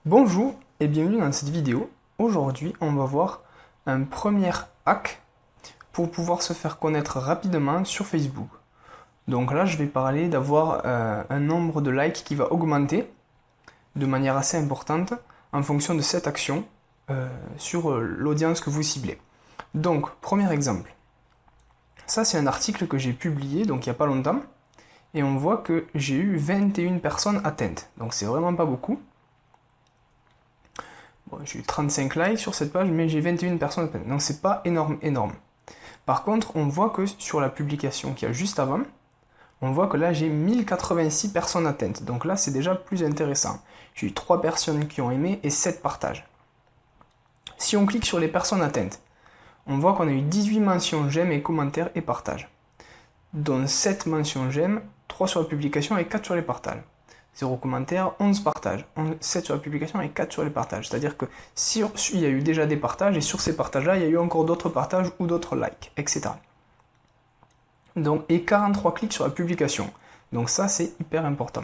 Bonjour et bienvenue dans cette vidéo. Aujourd'hui, on va voir un premier hack pour pouvoir se faire connaître rapidement sur Facebook. Donc là, je vais parler d'avoir un nombre de likes qui va augmenter de manière assez importante en fonction de cette action sur l'audience que vous ciblez. Donc, premier exemple. Ça, c'est un article que j'ai publié donc il n'y a pas longtemps et on voit que j'ai eu 21 personnes atteintes. Donc c'est vraiment pas beaucoup. Bon, j'ai eu 35 likes sur cette page, mais j'ai 21 personnes atteintes. Donc c'est pas énorme. Par contre, on voit que sur la publication qu'il y a juste avant, on voit que là j'ai 1086 personnes atteintes. Donc là c'est déjà plus intéressant. J'ai eu 3 personnes qui ont aimé et 7 partages. Si on clique sur les personnes atteintes, on voit qu'on a eu 18 mentions j'aime et commentaires et partages. Dont 7 mentions j'aime, 3 sur la publication et 4 sur les partages. 0 commentaire, 11 partages, 7 sur la publication et 4 sur les partages. C'est-à-dire que il y a eu déjà des partages et sur ces partages-là, il y a eu encore d'autres partages ou d'autres likes, etc. Donc, et 43 clics sur la publication. Donc ça, c'est hyper important.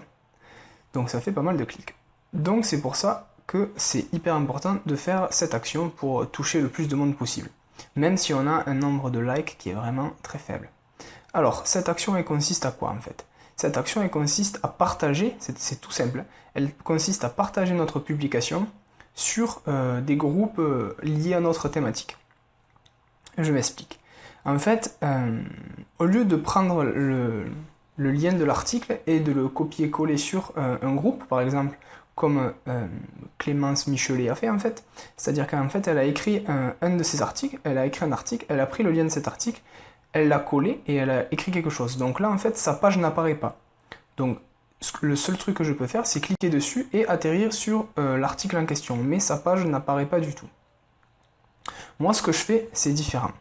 Donc ça fait pas mal de clics. Donc c'est pour ça que c'est hyper important de faire cette action pour toucher le plus de monde possible. Même si on a un nombre de likes qui est vraiment très faible. Alors, cette action, elle consiste à quoi en fait? Cette action, elle consiste à partager, c'est tout simple, elle consiste à partager notre publication sur des groupes liés à notre thématique. Je m'explique. En fait, au lieu de prendre le lien de l'article et de le copier-coller sur un groupe, par exemple, comme Clémence Michelet a fait en fait, c'est-à-dire qu'en fait, elle a écrit un de ses articles, elle a écrit un article, elle a pris le lien de cet article, elle l'a collé et elle a écrit quelque chose. Donc là, en fait, sa page n'apparaît pas. Donc, le seul truc que je peux faire, c'est cliquer dessus et atterrir sur l'article en question. Mais sa page n'apparaît pas du tout. Moi, ce que je fais, c'est différent.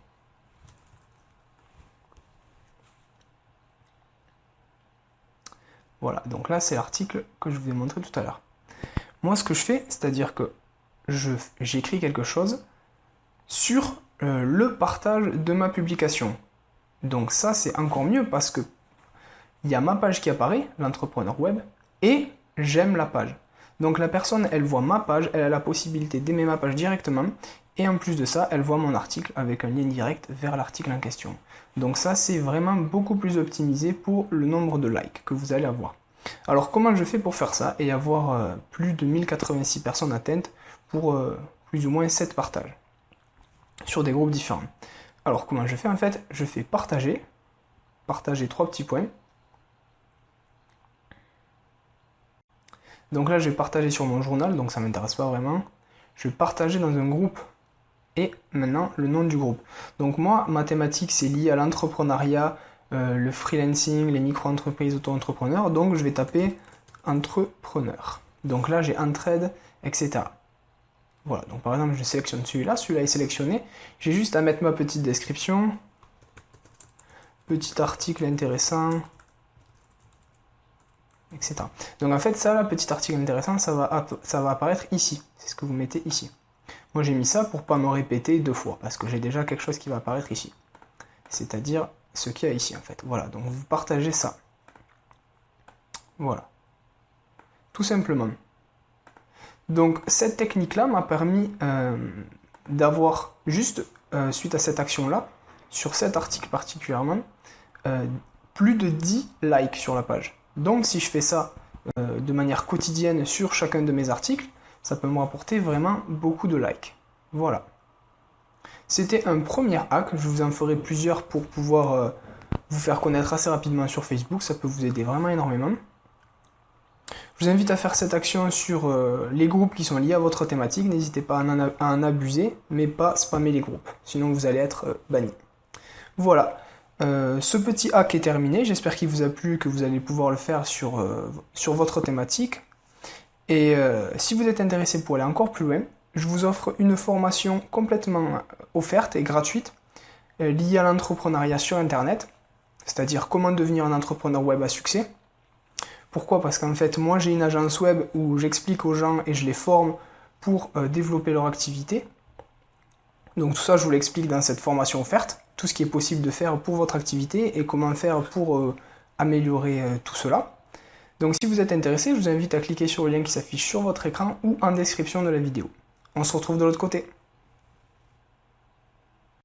Voilà, donc là, c'est l'article que je vous ai montré tout à l'heure. Moi, ce que je fais, c'est-à-dire que j'écris quelque chose sur le partage de ma publication. Donc ça, c'est encore mieux parce que il y a ma page qui apparaît, l'entrepreneur web, et j'aime la page. Donc la personne, elle voit ma page, elle a la possibilité d'aimer ma page directement, et en plus de ça, elle voit mon article avec un lien direct vers l'article en question. Donc ça, c'est vraiment beaucoup plus optimisé pour le nombre de likes que vous allez avoir. Alors comment je fais pour faire ça et avoir plus de 1086 personnes atteintes pour plus ou moins 7 partages sur des groupes différents? Alors comment je fais en fait? Je fais partager 3 petits points. Donc là je vais partager sur mon journal, donc ça ne m'intéresse pas vraiment. Je vais partager dans un groupe et maintenant le nom du groupe. Donc moi, ma thématique c'est lié à l'entrepreneuriat, le freelancing, les micro-entreprises, auto-entrepreneurs, donc je vais taper entrepreneur. Donc là j'ai entraide, etc. Voilà, donc par exemple je sélectionne celui-là est sélectionné, j'ai juste à mettre ma petite description, petit article intéressant, etc. Donc en fait ça, là, petit article intéressant, ça va apparaître ici, c'est ce que vous mettez ici. Moi j'ai mis ça pour pas me répéter 2 fois, parce que j'ai déjà quelque chose qui va apparaître ici. C'est-à-dire ce qu'il y a ici en fait. Voilà, donc vous partagez ça. Voilà. Tout simplement. Donc cette technique-là m'a permis d'avoir juste, suite à cette action-là, sur cet article particulièrement, plus de 10 likes sur la page. Donc si je fais ça de manière quotidienne sur chacun de mes articles, ça peut me rapporter vraiment beaucoup de likes. Voilà. C'était un premier hack, je vous en ferai plusieurs pour pouvoir vous faire connaître assez rapidement sur Facebook, ça peut vous aider vraiment énormément. Je vous invite à faire cette action sur les groupes qui sont liés à votre thématique, n'hésitez pas à en abuser, mais pas spammer les groupes, sinon vous allez être banni. Voilà, ce petit hack est terminé, j'espère qu'il vous a plu, que vous allez pouvoir le faire sur votre thématique. Et si vous êtes intéressé pour aller encore plus loin, je vous offre une formation complètement offerte et gratuite liée à l'entrepreneuriat sur Internet, c'est-à-dire comment devenir un entrepreneur web à succès. Pourquoi? Parce qu'en fait, moi j'ai une agence web où j'explique aux gens et je les forme pour développer leur activité. Donc tout ça, je vous l'explique dans cette formation offerte, tout ce qui est possible de faire pour votre activité et comment faire pour améliorer tout cela. Donc si vous êtes intéressé, je vous invite à cliquer sur le lien qui s'affiche sur votre écran ou en description de la vidéo. On se retrouve de l'autre côté.